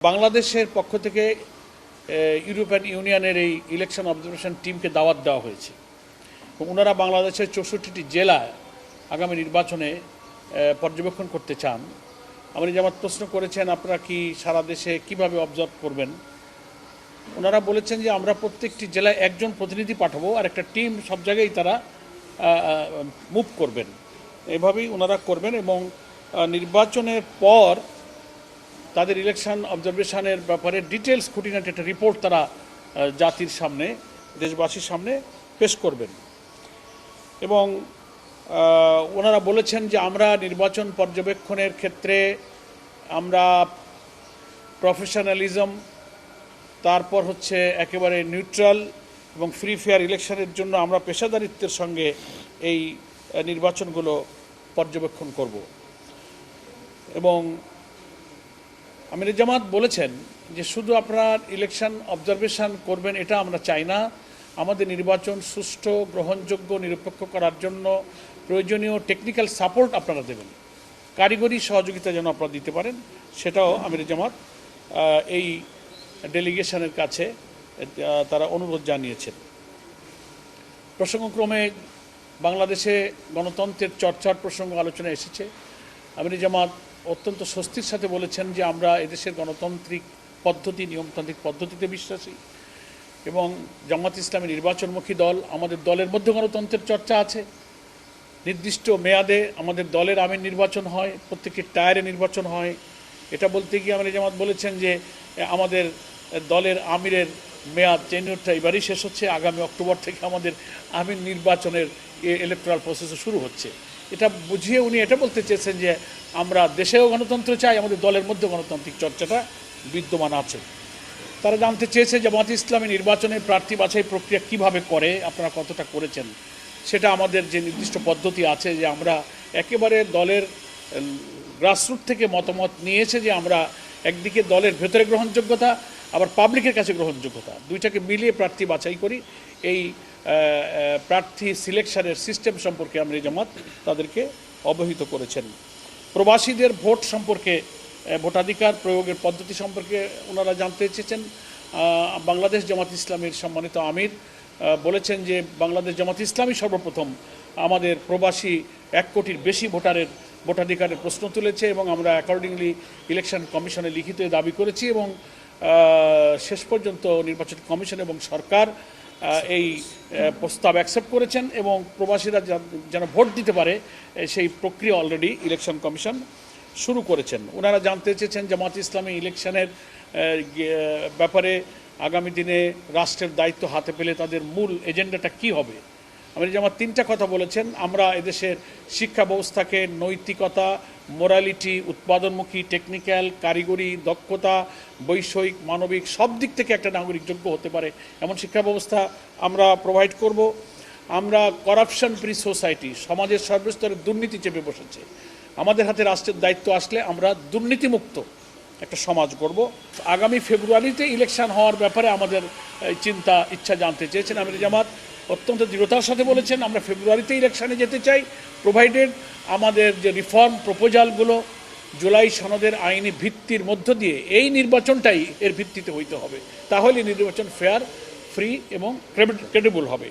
বাংলাদেশের পক্ষ থেকে ইউরোপিয়ান ইউনিয়নের এই ইলেকশন অবজারভেশন টিমকে দাওয়াত দেওয়া হয়েছে। ওনারা বাংলাদেশের 64টি জেলায় আগামী নির্বাচনে পর্যবেক্ষণ করতে চান। আপনি যেমন প্রশ্ন করেছেন আপনারা কি সারা দেশে কিভাবে অবজার্ভ করবেন, ওনারা বলেছেন যে আমরা প্রত্যেকটি জেলায় একজন প্রতিনিধি পাঠাবো আর একটা টিম সব জায়গায় তারা মুভ করবেন, এভাবেই ওনারা করবেন। এবং নির্বাচনের পর তাদের ইলেকশন অবজারভেশনের ব্যাপারে ডিটেলস খুঁটিনাটি একটা রিপোর্ট তারা জাতির সামনে, দেশবাসীর সামনে পেশ করবেন। এবং ওনারা বলেছেন যে আমরা নির্বাচন পর্যবেক্ষণের ক্ষেত্রে আমরা প্রফেশনালিজম, তারপর হচ্ছে একেবারে নিউট্রাল এবং ফ্রি ফেয়ার ইলেকশনের জন্য আমরা পেশাদারিত্বের সঙ্গে এই নির্বাচনগুলো পর্যবেক্ষণ করব। এবং আমির জামাত বলেছেন যে শুধু আপনার ইলেকশন অবজারভেশন করবেন এটা আমরা চাই না, আমাদের নির্বাচন সুষ্ঠু, গ্রহণযোগ্য, নিরপেক্ষ করার জন্য প্রয়োজনীয় টেকনিক্যাল সাপোর্ট আপনারা দেবেন, কারিগরি সহযোগিতা যেন আপনারা দিতে পারেন, সেটাও আমির জামাত এই ডেলিগেশনের কাছে তারা অনুরোধ জানিয়েছেন। প্রসঙ্গক্রমে বাংলাদেশে গণতন্ত্রের চর্চার প্রসঙ্গ আলোচনা এসেছে। আমির জামাত অত্যন্ত স্বস্তির সাথে বলেছেন যে আমরা এদেশের গণতান্ত্রিক পদ্ধতি, নিয়মতান্ত্রিক পদ্ধতিতে বিশ্বাসী এবং জামাত ইসলামী নির্বাচনমুখী দল। আমাদের দলের মধ্যে গণতন্ত্রের চর্চা আছে, নির্দিষ্ট মেয়াদে আমাদের দলের আমির নির্বাচন হয়, প্রত্যেকটি টায়ারে নির্বাচন হয়। এটা বলতে গিয়ে আমির জামাত বলেছেন যে আমাদের দলের আমিরের মেয়াদ টেনিউরটা এবারই শেষ হচ্ছে, আগামী অক্টোবর থেকে আমাদের আমির নির্বাচনের ইলেকট্রাল প্রসেসও শুরু হচ্ছে। এটা বুঝিয়ে উনি এটা বলতে চেয়েছেন যে আমরা দেশেও গণতন্ত্র চাই, আমাদের দলের মধ্যে গণতান্ত্রিক চর্চাটা বিদ্যমান আছে। তারা জানতে চেয়েছে জামাত ইসলামী নির্বাচনে প্রার্থী বাছাই প্রক্রিয়া কিভাবে করে, আপনারা কতটা করেছেন। সেটা আমাদের যে নির্দিষ্ট পদ্ধতি আছে যে আমরা একেবারে দলের গ্রাসরুট থেকে মতামত নিয়েছে যে আমরা একদিকে দলের ভেতরে গ্রহণযোগ্যতা, আবার পাবলিকের কাছে গ্রহণযোগ্যতা, দুইটাকে মিলিয়ে প্রার্থী বাছাই করি। এই প্রার্থী সিলেকশনের সিস্টেম সম্পর্কে আমির জামাত তাদেরকে অবহিত করেছেন। প্রবাসীদের ভোট সম্পর্কে, ভোটাধিকার প্রয়োগের পদ্ধতি সম্পর্কে ওনারা জানতে চেয়েছেন। বাংলাদেশ জামাত ইসলামীর সম্মানিত আমির বলেছেন যে বাংলাদেশ জামাত ইসলামী সর্বপ্রথম আমাদের প্রবাসী 1 কোটির বেশি ভোটারের ভোটাধিকারের প্রশ্ন তুলেছে এবং আমরা অ্যাকর্ডিংলি ইলেকশন কমিশনে লিখিত দাবি করেছি এবং শেষ পর্যন্ত নির্বাচন কমিশন এবং সরকার এই প্রস্তাব অ্যাকসেপ্ট করেছেন এবং প্রবাসীরা যেন ভোট দিতে পারে সেই প্রক্রিয়া অলরেডি ইলেকশন কমিশন শুরু করেছেন। ওনারা জানতে চেয়েছেন জামাত ইসলামী ইলেকশনের ব্যাপারে আগামী দিনে রাষ্ট্রের দায়িত্ব হাতে পেলে তাদের মূল এজেন্ডাটা কি হবে। আমির জামাত 3টা কথা বলেছেন। আমরা এদেশের শিক্ষা ব্যবস্থাকে নৈতিকতা, মোরালিটি, উৎপাদনমুখী, টেকনিক্যাল, কারিগরি, দক্ষতা, বৈষয়িক, মানবিক সব দিক থেকে একটা নাগরিক যোগ্য হতে পারে এমন শিক্ষা ব্যবস্থা আমরা প্রোভাইড করব। আমরা করাপশন ফ্রি সোসাইটি, সমাজের সর্বস্তরে দুর্নীতি চেপে বসেছে, আমাদের হাতে রাষ্ট্রের দায়িত্ব আসলে আমরা দুর্নীতিমুক্ত একটা সমাজ করব। আগামী ফেব্রুয়ারিতে ইলেকশন হওয়ার ব্যাপারে আমাদের চিন্তা ইচ্ছা জানতে চেয়েছেন। আমির জামাত অত্যন্ত দৃঢ়তার সাথে বলেছেন আমরা ফেব্রুয়ারিতে ইলেকশনে যেতে চাই, প্রোভাইডেড আমাদের যে রিফর্ম প্রপোজালগুলো জুলাই সনদের আইনি ভিত্তির মধ্য দিয়ে এই নির্বাচনটাই এর ভিত্তিতে হইতে হবে, তাহলে নির্বাচন ফেয়ার, ফ্রি এবং ক্রেডিবল হবে।